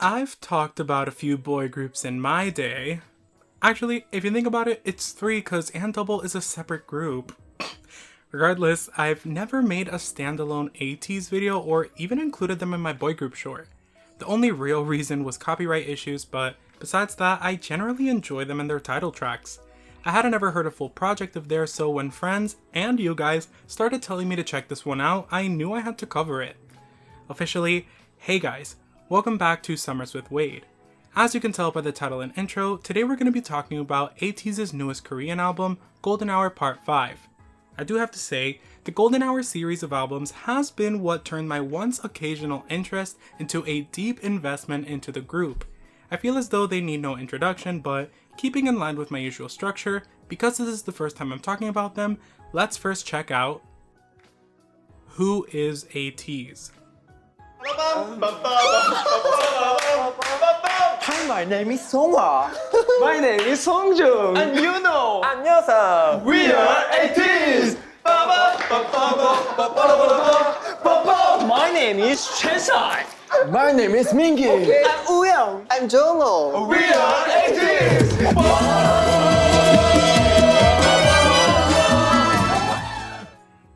I've talked about a few boy groups in my day. Actually, if you think about it, it's 3 because &double is a separate group. Regardless, I've never made a standalone ATEEZ video or even included them in my boy group short. The only real reason was copyright issues, but besides that, I generally enjoy them and their title tracks. I hadn't ever heard a full project of theirs, so when friends, and you guys, started telling me to check this one out, I knew I had to cover it. Officially, hey guys, welcome back to Summers with Wayde. As you can tell by the title and intro, today we're going to be talking about ATEEZ's newest Korean album, Golden Hour Part 5. I do have to say, the Golden Hour series of albums has been what turned my once occasional interest into a deep investment into the group. I feel as though they need no introduction, but keeping in line with my usual structure, because this is the first time I'm talking about them, let's first check out who is ATEEZ. Hi, my name is Seonghwa. My name is Hongjoong. And Yunho. And Yeosang. We are ATEEZ. My name is Chesan. My name is Mingi. And Wooyoung. And Jongho. We are ATEEZ.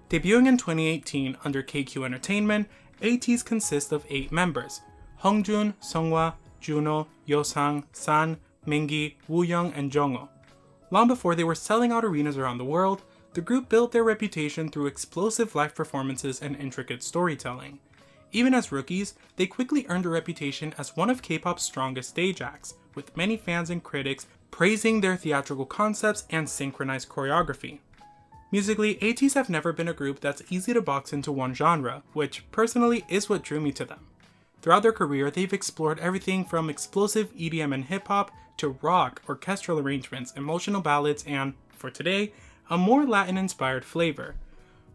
Debuting in 2018 under KQ Entertainment, ATEEZ consists of 8 members: Hongjoong, Seonghwa, Yunho, Yeosang, San, Mingi, Wooyoung, and Jongho. Long before they were selling out arenas around the world, the group built their reputation through explosive live performances and intricate storytelling. Even as rookies, they quickly earned a reputation as one of K-pop's strongest stage acts, with many fans and critics praising their theatrical concepts and synchronized choreography. Musically, ATEEZ have never been a group that's easy to box into one genre, which personally is what drew me to them. Throughout their career, they've explored everything from explosive EDM and hip-hop to rock, orchestral arrangements, emotional ballads, and, for today, a more Latin-inspired flavor.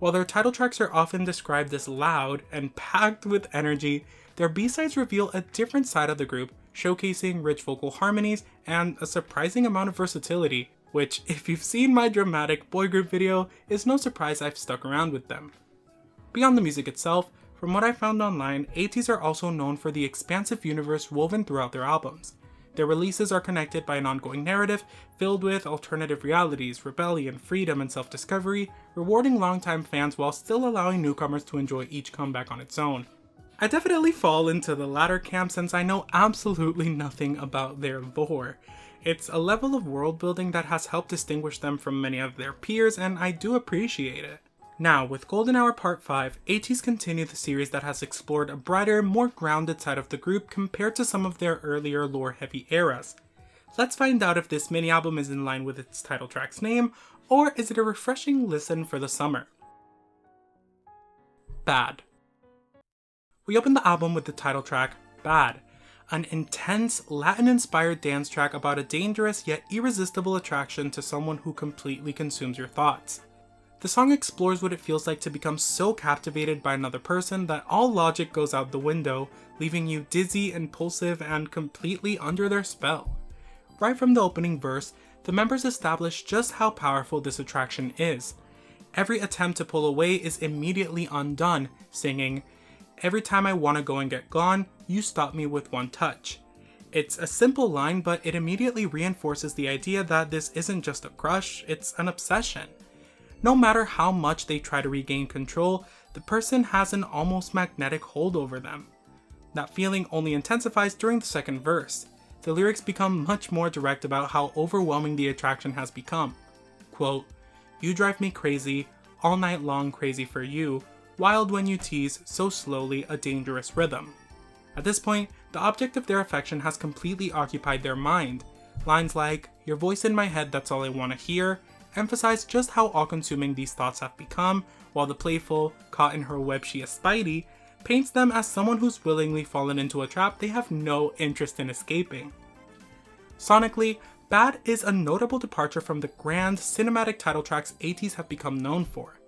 While their title tracks are often described as loud and packed with energy, their B-sides reveal a different side of the group, showcasing rich vocal harmonies and a surprising amount of versatility, which, if you've seen my dramatic boy group video, is no surprise I've stuck around with them. Beyond the music itself, from what I found online, ATEEZ are also known for the expansive universe woven throughout their albums. Their releases are connected by an ongoing narrative filled with alternative realities, rebellion, freedom, and self-discovery, rewarding longtime fans while still allowing newcomers to enjoy each comeback on its own. I definitely fall into the latter camp since I know absolutely nothing about their lore. It's a level of world building that has helped distinguish them from many of their peers, and I do appreciate it. Now, with Golden Hour Part 5, ATEEZ continue the series that has explored a brighter, more grounded side of the group compared to some of their earlier lore-heavy eras. Let's find out if this mini-album is in line with its title track's name, or is it a refreshing listen for the summer? Bad. We open the album with the title track, Bad, an intense, Latin-inspired dance track about a dangerous yet irresistible attraction to someone who completely consumes your thoughts. The song explores what it feels like to become so captivated by another person that all logic goes out the window, leaving you dizzy, impulsive, and completely under their spell. Right from the opening verse, the members establish just how powerful this attraction is. Every attempt to pull away is immediately undone, singing, "Every time I wanna go and get gone, you stop me with one touch." It's a simple line, but it immediately reinforces the idea that this isn't just a crush, it's an obsession. No matter how much they try to regain control, the person has an almost magnetic hold over them. That feeling only intensifies during the second verse. The lyrics become much more direct about how overwhelming the attraction has become. Quote, "You drive me crazy, all night long crazy for you, wild when you tease, so slowly a dangerous rhythm." At this point, the object of their affection has completely occupied their mind. Lines like, "Your voice in my head, that's all I want to hear," emphasize just how all-consuming these thoughts have become, while the playful, "caught in her web she is Spidey," paints them as someone who's willingly fallen into a trap they have no interest in escaping. Sonically, Bad is a notable departure from the grand, cinematic title tracks ATEEZ have become known for.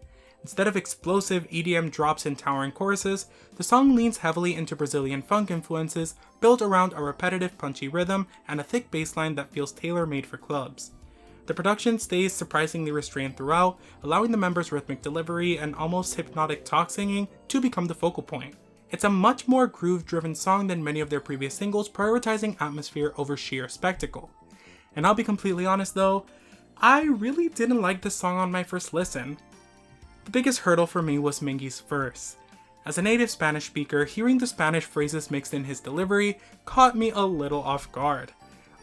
Instead of explosive EDM drops and towering choruses, the song leans heavily into Brazilian funk influences, built around a repetitive punchy rhythm and a thick bass line that feels tailor-made for clubs. The production stays surprisingly restrained throughout, allowing the members' rhythmic delivery and almost hypnotic talk singing to become the focal point. It's a much more groove-driven song than many of their previous singles, prioritizing atmosphere over sheer spectacle. And I'll be completely honest though, I really didn't like this song on my first listen. The biggest hurdle for me was Mingi's verse. As a native Spanish speaker, hearing the Spanish phrases mixed in his delivery caught me a little off guard.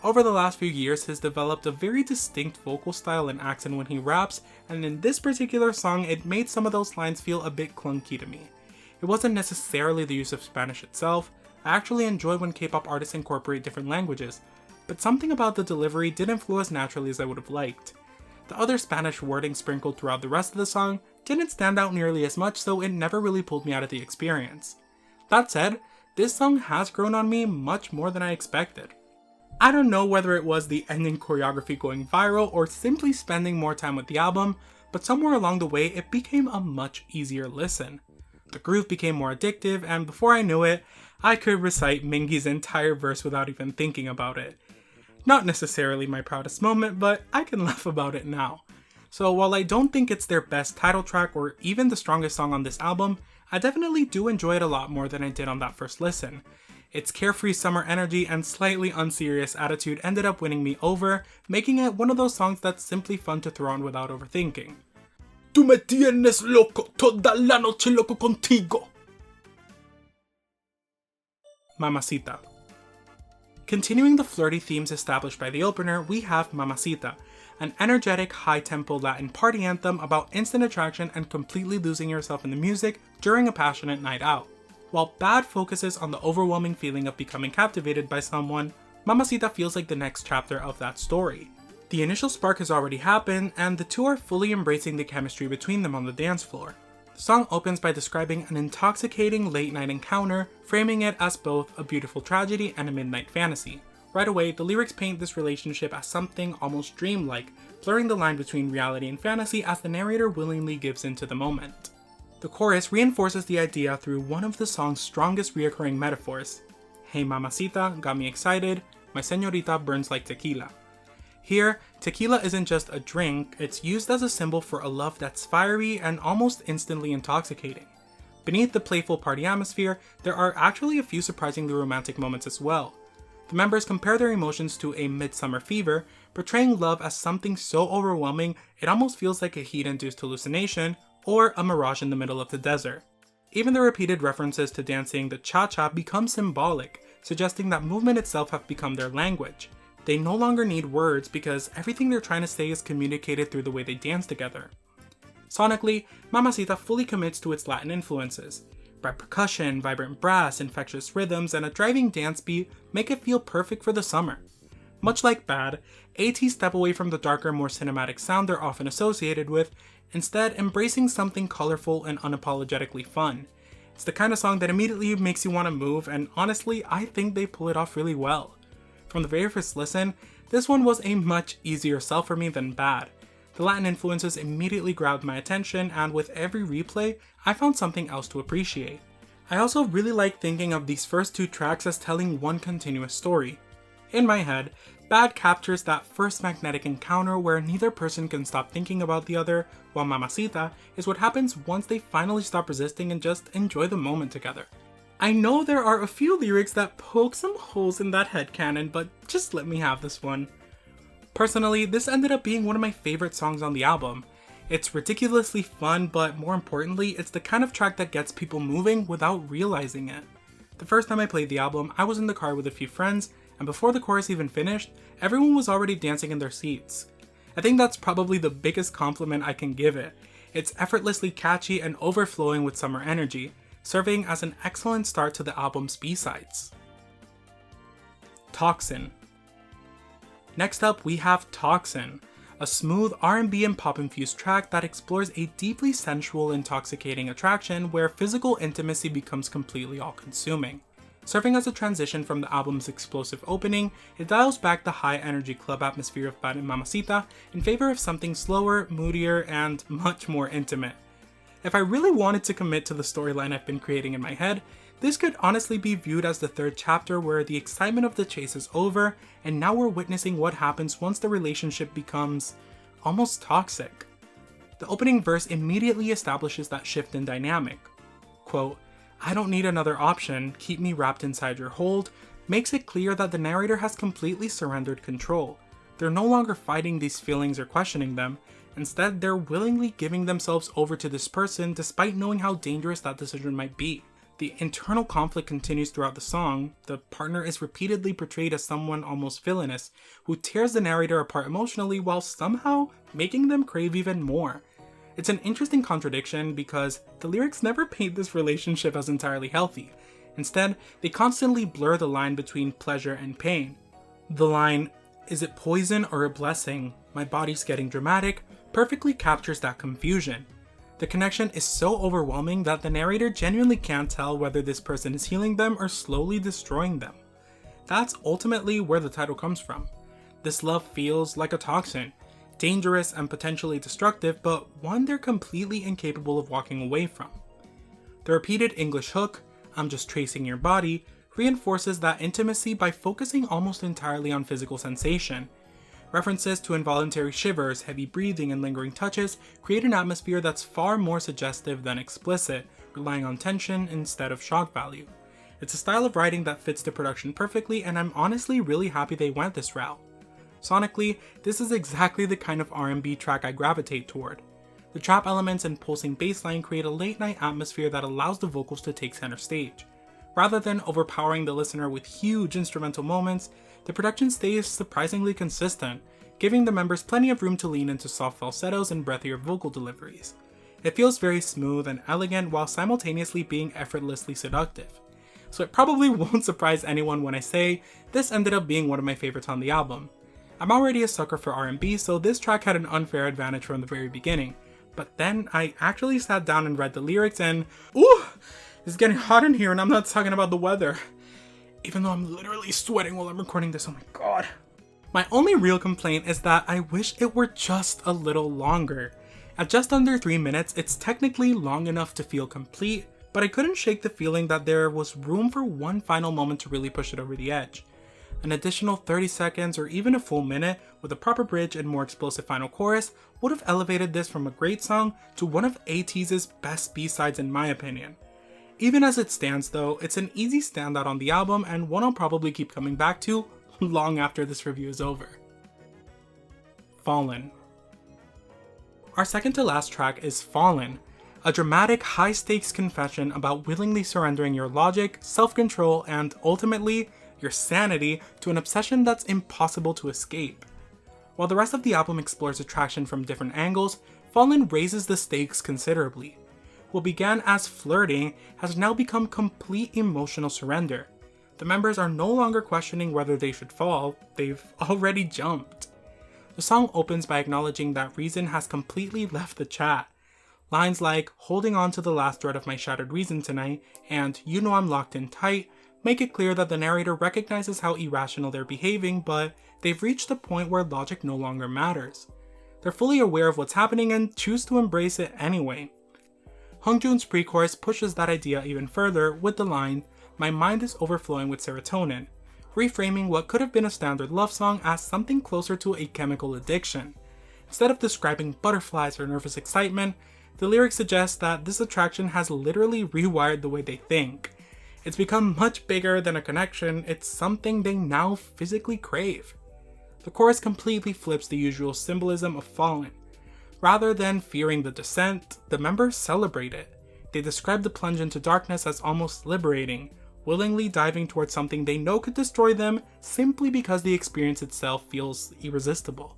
Over the last few years, he's developed a very distinct vocal style and accent when he raps, and in this particular song, it made some of those lines feel a bit clunky to me. It wasn't necessarily the use of Spanish itself. I actually enjoy when K-pop artists incorporate different languages, but something about the delivery didn't flow as naturally as I would have liked. The other Spanish wording sprinkled throughout the rest of the song didn't stand out nearly as much, so it never really pulled me out of the experience. That said, this song has grown on me much more than I expected. I don't know whether it was the ending choreography going viral or simply spending more time with the album, but somewhere along the way it became a much easier listen. The groove became more addictive, and before I knew it, I could recite Mingi's entire verse without even thinking about it. Not necessarily my proudest moment, but I can laugh about it now. So while I don't think it's their best title track or even the strongest song on this album, I definitely do enjoy it a lot more than I did on that first listen. Its carefree summer energy and slightly unserious attitude ended up winning me over, making it one of those songs that's simply fun to throw on without overthinking. Tú me tienes loco, toda la noche loco contigo. Mamacita. Continuing the flirty themes established by the opener, we have Mamacita, an energetic, high-tempo Latin party anthem about instant attraction and completely losing yourself in the music during a passionate night out. While Bad focuses on the overwhelming feeling of becoming captivated by someone, Mamacita feels like the next chapter of that story. The initial spark has already happened, and the two are fully embracing the chemistry between them on the dance floor. The song opens by describing an intoxicating late-night encounter, framing it as both a beautiful tragedy and a midnight fantasy. Right away, the lyrics paint this relationship as something almost dreamlike, blurring the line between reality and fantasy as the narrator willingly gives into the moment. The chorus reinforces the idea through one of the song's strongest reoccurring metaphors. Hey Mamacita got me excited, my señorita burns like tequila. Here, tequila isn't just a drink, it's used as a symbol for a love that's fiery and almost instantly intoxicating. Beneath the playful party atmosphere, there are actually a few surprisingly romantic moments as well. The members compare their emotions to a midsummer fever, portraying love as something so overwhelming it almost feels like a heat-induced hallucination or a mirage in the middle of the desert. Even the repeated references to dancing the cha-cha become symbolic, suggesting that movement itself have become their language. They no longer need words because everything they're trying to say is communicated through the way they dance together. Sonically, Mamacita fully commits to its Latin influences. Bright percussion, vibrant brass, infectious rhythms, and a driving dance beat make it feel perfect for the summer. Much like Bad, ATEEZ step away from the darker, more cinematic sound they're often associated with, instead embracing something colorful and unapologetically fun. It's the kind of song that immediately makes you want to move, and honestly, I think they pull it off really well. From the very first listen, this one was a much easier sell for me than Bad. The Latin influences immediately grabbed my attention, and with every replay, I found something else to appreciate. I also really like thinking of these first two tracks as telling one continuous story. In my head, Bad captures that first magnetic encounter where neither person can stop thinking about the other, while Mamacita is what happens once they finally stop resisting and just enjoy the moment together. I know there are a few lyrics that poke some holes in that headcanon, but just let me have this one. Personally, this ended up being one of my favorite songs on the album. It's ridiculously fun, but more importantly, it's the kind of track that gets people moving without realizing it. The first time I played the album, I was in the car with a few friends, and before the chorus even finished, everyone was already dancing in their seats. I think that's probably the biggest compliment I can give it. It's effortlessly catchy and overflowing with summer energy, serving as an excellent start to the album's B-sides. Toxin. Next up, we have Toxin, a smooth R&B and pop-infused track that explores a deeply sensual, intoxicating attraction where physical intimacy becomes completely all-consuming. Serving as a transition from the album's explosive opening, it dials back the high-energy club atmosphere of Bad and Mamacita in favor of something slower, moodier, and much more intimate. If I really wanted to commit to the storyline I've been creating in my head, this could honestly be viewed as the third chapter where the excitement of the chase is over, and now we're witnessing what happens once the relationship becomes almost toxic. The opening verse immediately establishes that shift in dynamic. Quote, "I don't need another option, keep me wrapped inside your hold," makes it clear that the narrator has completely surrendered control. They're no longer fighting these feelings or questioning them. Instead, they're willingly giving themselves over to this person despite knowing how dangerous that decision might be. The internal conflict continues throughout the song. The partner is repeatedly portrayed as someone almost villainous, who tears the narrator apart emotionally while somehow making them crave even more. It's an interesting contradiction because the lyrics never paint this relationship as entirely healthy. Instead, they constantly blur the line between pleasure and pain. The line, "Is it poison or a blessing? My body's getting dramatic," perfectly captures that confusion. The connection is so overwhelming that the narrator genuinely can't tell whether this person is healing them or slowly destroying them. That's ultimately where the title comes from. This love feels like a toxin, dangerous and potentially destructive, but one they're completely incapable of walking away from. The repeated English hook, "I'm just tracing your body," reinforces that intimacy by focusing almost entirely on physical sensation. References to involuntary shivers, heavy breathing, and lingering touches create an atmosphere that's far more suggestive than explicit, relying on tension instead of shock value. It's a style of writing that fits the production perfectly, and I'm honestly really happy they went this route. Sonically, this is exactly the kind of R&B track I gravitate toward. The trap elements and pulsing bassline create a late-night atmosphere that allows the vocals to take center stage. Rather than overpowering the listener with huge instrumental moments, the production stays surprisingly consistent, giving the members plenty of room to lean into soft falsettos and breathier vocal deliveries. It feels very smooth and elegant while simultaneously being effortlessly seductive. So it probably won't surprise anyone when I say this ended up being one of my favorites on the album. I'm already a sucker for R&B, so this track had an unfair advantage from the very beginning. But then I actually sat down and read the lyrics and ooh! It's getting hot in here and I'm not talking about the weather. Even though I'm literally sweating while I'm recording this, oh my god. My only real complaint is that I wish it were just a little longer. At just under 3 minutes, it's technically long enough to feel complete, but I couldn't shake the feeling that there was room for one final moment to really push it over the edge. An additional 30 seconds or even a full minute with a proper bridge and more explosive final chorus would have elevated this from a great song to one of ATEEZ's best B-sides in my opinion. Even as it stands though, it's an easy standout on the album and one I'll probably keep coming back to long after this review is over. Fallin. Our second to last track is Fallin, a dramatic high-stakes confession about willingly surrendering your logic, self-control, and ultimately, your sanity to an obsession that's impossible to escape. While the rest of the album explores attraction from different angles, Fallin raises the stakes considerably. What began as flirting has now become complete emotional surrender. The members are no longer questioning whether they should fall, they've already jumped. The song opens by acknowledging that reason has completely left the chat. Lines like, "holding on to the last thread of my shattered reason tonight," and "you know I'm locked in tight," make it clear that the narrator recognizes how irrational they're behaving, but they've reached a point where logic no longer matters. They're fully aware of what's happening and choose to embrace it anyway. Hongjoong's pre-chorus pushes that idea even further with the line, "my mind is overflowing with serotonin," reframing what could have been a standard love song as something closer to a chemical addiction. Instead of describing butterflies or nervous excitement, the lyrics suggest that this attraction has literally rewired the way they think. It's become much bigger than a connection, it's something they now physically crave. The chorus completely flips the usual symbolism of Fallin. Rather than fearing the descent, the members celebrate it. They describe the plunge into darkness as almost liberating, willingly diving towards something they know could destroy them simply because the experience itself feels irresistible.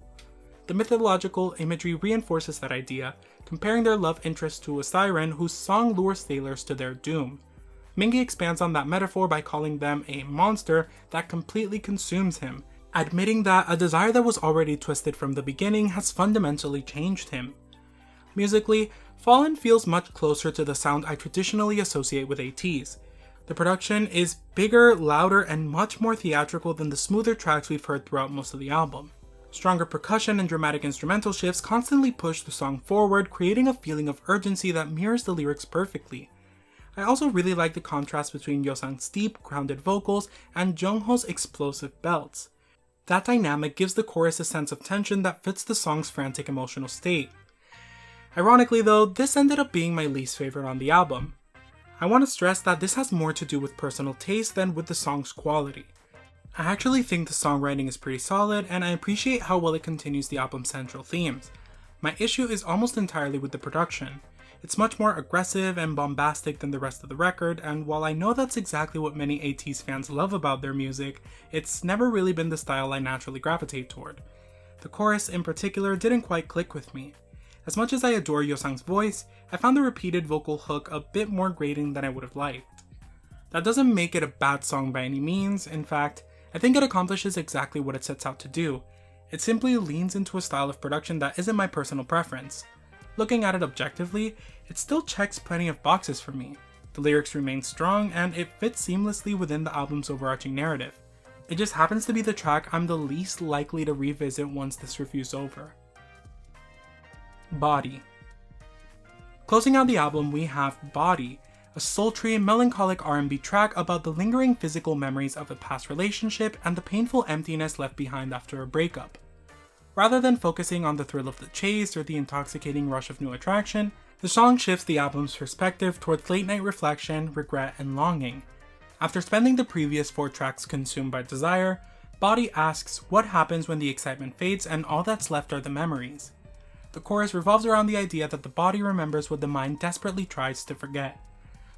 The mythological imagery reinforces that idea, comparing their love interest to a siren whose song lures sailors to their doom. Mingi expands on that metaphor by calling them a monster that completely consumes him, admitting that a desire that was already twisted from the beginning has fundamentally changed him. Musically, Fallin feels much closer to the sound I traditionally associate with ATEEZ. The production is bigger, louder, and much more theatrical than the smoother tracks we've heard throughout most of the album. Stronger percussion and dramatic instrumental shifts constantly push the song forward, creating a feeling of urgency that mirrors the lyrics perfectly. I also really like the contrast between Yeosang's deep, grounded vocals and Jongho's explosive belts. That dynamic gives the chorus a sense of tension that fits the song's frantic emotional state. Ironically though, this ended up being my least favorite on the album. I want to stress that this has more to do with personal taste than with the song's quality. I actually think the songwriting is pretty solid, and I appreciate how well it continues the album's central themes. My issue is almost entirely with the production. It's much more aggressive and bombastic than the rest of the record, and while I know that's exactly what many ATEEZ fans love about their music, it's never really been the style I naturally gravitate toward. The chorus in particular didn't quite click with me. As much as I adore Yeosang's voice, I found the repeated vocal hook a bit more grating than I would have liked. That doesn't make it a bad song by any means. In fact, I think it accomplishes exactly what it sets out to do. It simply leans into a style of production that isn't my personal preference. Looking at it objectively, it still checks plenty of boxes for me. The lyrics remain strong, and it fits seamlessly within the album's overarching narrative. It just happens to be the track I'm the least likely to revisit once this review's over. Body. Closing out the album, we have Body, a sultry, melancholic R&B track about the lingering physical memories of a past relationship and the painful emptiness left behind after a breakup. Rather than focusing on the thrill of the chase or the intoxicating rush of new attraction, the song shifts the album's perspective towards late-night reflection, regret, and longing. After spending the previous 4 tracks consumed by desire, Body asks what happens when the excitement fades and all that's left are the memories. The chorus revolves around the idea that the body remembers what the mind desperately tries to forget.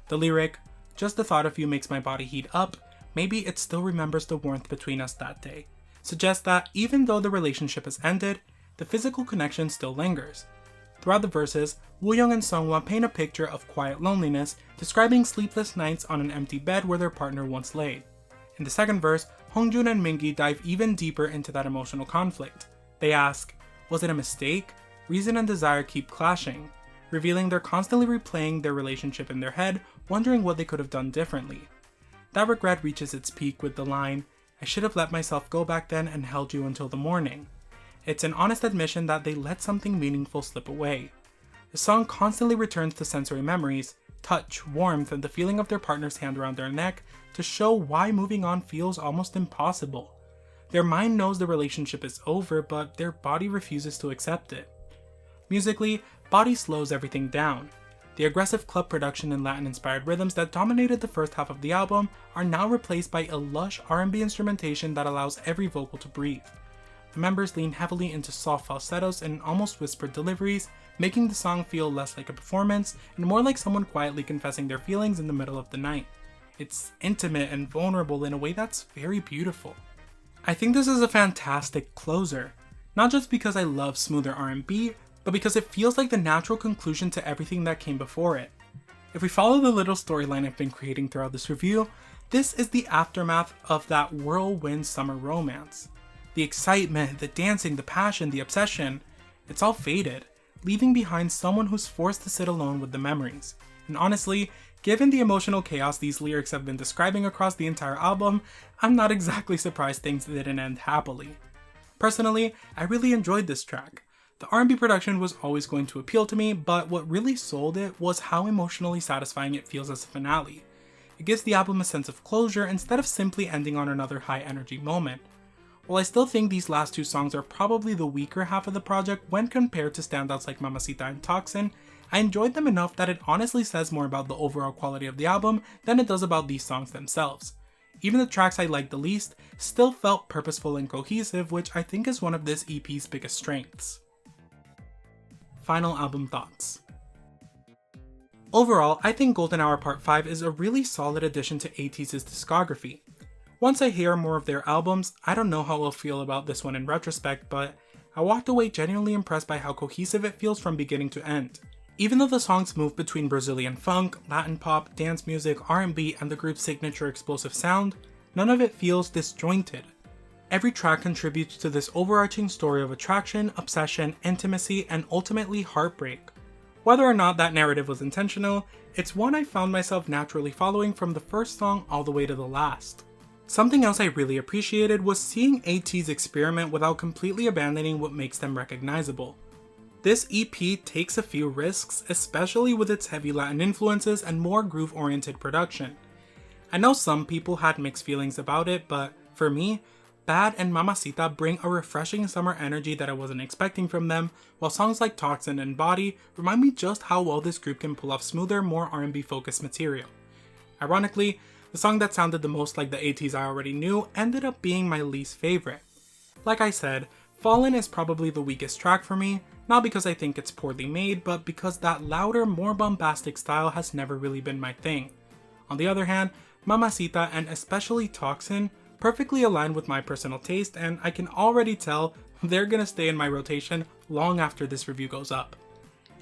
The lyric, "Just the thought of you makes my body heat up, maybe it still remembers the warmth between us that day," suggests that even though the relationship has ended, the physical connection still lingers. Throughout the verses, Wooyoung and Seonghwa paint a picture of quiet loneliness, describing sleepless nights on an empty bed where their partner once lay. In the second verse, Hongjoong and Mingi dive even deeper into that emotional conflict. They ask, was it a mistake? Reason and desire keep clashing, revealing they're constantly replaying their relationship in their head, wondering what they could have done differently. That regret reaches its peak with the line, "I should have let myself go back then and held you until the morning." It's an honest admission that they let something meaningful slip away. The song constantly returns to sensory memories, touch, warmth, and the feeling of their partner's hand around their neck to show why moving on feels almost impossible. Their mind knows the relationship is over, but their body refuses to accept it. Musically, Body slows everything down. The aggressive club production and Latin-inspired rhythms that dominated the first half of the album are now replaced by a lush R&B instrumentation that allows every vocal to breathe. The members lean heavily into soft falsettos and almost whispered deliveries, making the song feel less like a performance and more like someone quietly confessing their feelings in the middle of the night. It's intimate and vulnerable in a way that's very beautiful. I think this is a fantastic closer, not just because I love smoother R&B, but because it feels like the natural conclusion to everything that came before it. If we follow the little storyline I've been creating throughout this review, this is the aftermath of that whirlwind summer romance. The excitement, the dancing, the passion, the obsession, it's all faded, leaving behind someone who's forced to sit alone with the memories. And honestly, given the emotional chaos these lyrics have been describing across the entire album, I'm not exactly surprised things didn't end happily. Personally, I really enjoyed this track. The R&B production was always going to appeal to me, but what really sold it was how emotionally satisfying it feels as a finale. It gives the album a sense of closure instead of simply ending on another high energy moment. While I still think these last 2 songs are probably the weaker half of the project when compared to standouts like Mamacita and Toxin, I enjoyed them enough that it honestly says more about the overall quality of the album than it does about these songs themselves. Even the tracks I liked the least still felt purposeful and cohesive, which I think is one of this EP's biggest strengths. Final album thoughts. Overall, I think Golden Hour Part 5 is a really solid addition to ATEEZ's discography. Once I hear more of their albums, I don't know how I'll feel about this one in retrospect, but I walked away genuinely impressed by how cohesive it feels from beginning to end. Even though the songs move between Brazilian funk, Latin pop, dance music, R&B, and the group's signature explosive sound, none of it feels disjointed. Every track contributes to this overarching story of attraction, obsession, intimacy, and ultimately heartbreak. Whether or not that narrative was intentional, it's one I found myself naturally following from the first song all the way to the last. Something else I really appreciated was seeing ATEEZ experiment without completely abandoning what makes them recognizable. This EP takes a few risks, especially with its heavy Latin influences and more groove-oriented production. I know some people had mixed feelings about it, but for me, Bad and Mamacita bring a refreshing summer energy that I wasn't expecting from them, while songs like Toxin and Body remind me just how well this group can pull off smoother, more R&B focused material. Ironically, the song that sounded the most like the ATEEZ I already knew ended up being my least favorite. Like I said, Fallin is probably the weakest track for me, not because I think it's poorly made, but because that louder, more bombastic style has never really been my thing. On the other hand, Mamacita and especially Toxin perfectly align with my personal taste, and I can already tell they're gonna stay in my rotation long after this review goes up.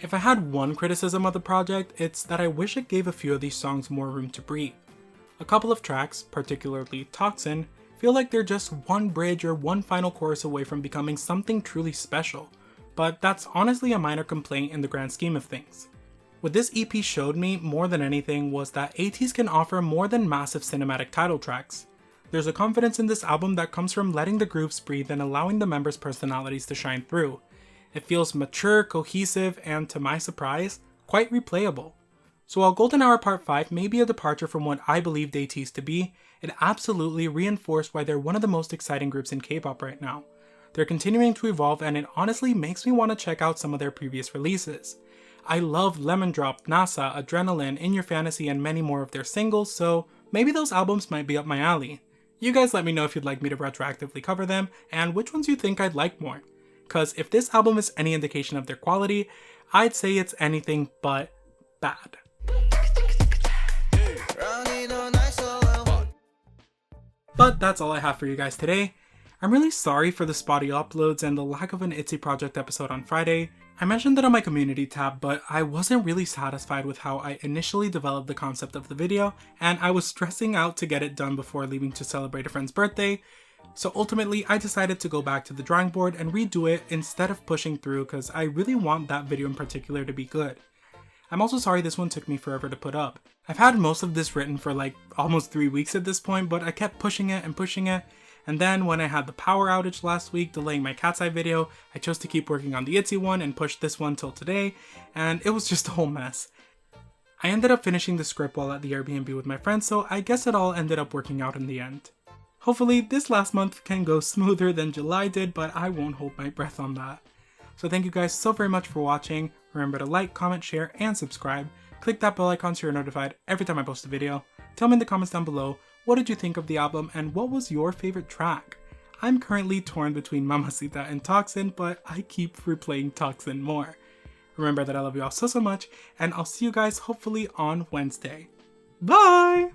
If I had one criticism of the project, it's that I wish it gave a few of these songs more room to breathe. A couple of tracks, particularly Toxin, feel like they're just one bridge or one final chorus away from becoming something truly special, but that's honestly a minor complaint in the grand scheme of things. What this EP showed me more than anything was that ATEEZ can offer more than massive cinematic title tracks. There's a confidence in this album that comes from letting the groups breathe and allowing the members' personalities to shine through. It feels mature, cohesive, and to my surprise, quite replayable. So while Golden Hour Part 5 may be a departure from what I believed ATEEZ to be, it absolutely reinforced why they're one of the most exciting groups in K-pop right now. They're continuing to evolve, and it honestly makes me want to check out some of their previous releases. I love Lemon Drop, NASA, Adrenaline, In Your Fantasy, and many more of their singles, so maybe those albums might be up my alley. You guys let me know if you'd like me to retroactively cover them, and which ones you think I'd like more. Cause if this album is any indication of their quality, I'd say it's anything but bad. But that's all I have for you guys today. I'm really sorry for the spotty uploads and the lack of an ITZY project episode on Friday. I mentioned that on my community tab, but I wasn't really satisfied with how I initially developed the concept of the video, and I was stressing out to get it done before leaving to celebrate a friend's birthday. So ultimately, I decided to go back to the drawing board and redo it instead of pushing through because I really want that video in particular to be good. I'm also sorry this one took me forever to put up. I've had most of this written for like almost 3 weeks at this point, but I kept pushing it, and then when I had the power outage last week delaying my cat's eye video, I chose to keep working on the ITZY one and pushed this one till today, and it was just a whole mess. I ended up finishing the script while at the Airbnb with my friends, so I guess it all ended up working out in the end. Hopefully this last month can go smoother than July did, but I won't hold my breath on that. So thank you guys so very much for watching. Remember to like, comment, share, and subscribe. Click that bell icon so you're notified every time I post a video. Tell me in the comments down below, what did you think of the album and what was your favorite track? I'm currently torn between Mamacita and Toxin, but I keep replaying Toxin more. Remember that I love you all so much, and I'll see you guys hopefully on Wednesday. Bye!